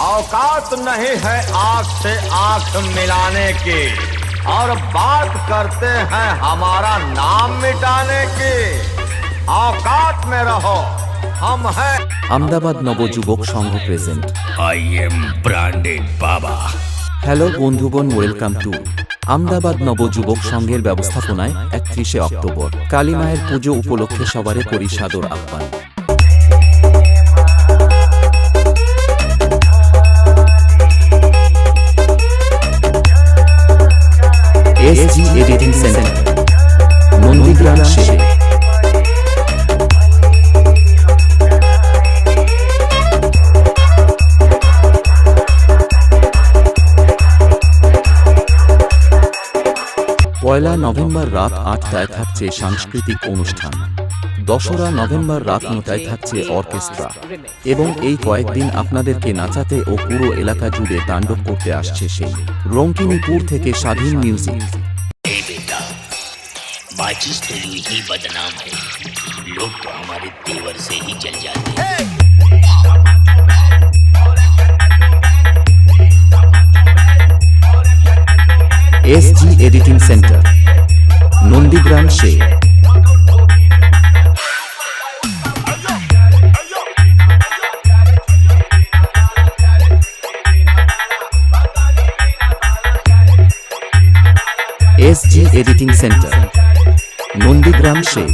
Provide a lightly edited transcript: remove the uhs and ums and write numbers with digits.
औकात नहीं है आंख से आंख मिलाने की और बात करते हैं हमारा नाम मिटाने की। औकात में रहो, हम हैं Ahmedabad Navyuvak Sangh present. I am branded Baba. Hello বন্ধুগণ, ওয়েলকাম টু আমদাবাদ নবযুবক সংঘের ব্যবস্থাপনায় 31শে অক্টোবর কালী মায়ের পুজো উপলক্ষে সবারে করি সাদর আহ্বান। এসজি এডিটিং সেন্টার, নন্দীগ্রাম শে। পয়লা নভেম্বর রাত ৮টায় থাকছে সাংস্কৃতিক অনুষ্ঠান। ২রা নভেম্বর রাত ৯টায় থাকছে অর্কেস্ট্রা এবং এই কয়েকদিন আপনাদেরকে নাচাতে ও পুরো এলাকা জুড়ে তাণ্ডব করতে আসছে সেই রঙ্কিনীপুর থেকে স্বাধীন মিউজিক। ए बेटा, माचिस तेरी ही बदनाम है, लोग तो हमारे तेवर से ही जल जाते हैं। এসজি এডিটিং সেন্টার, নন্দীগ্রাম শে। এসজি এডিটিং সেন্টার, নন্দীগ্রাম শে।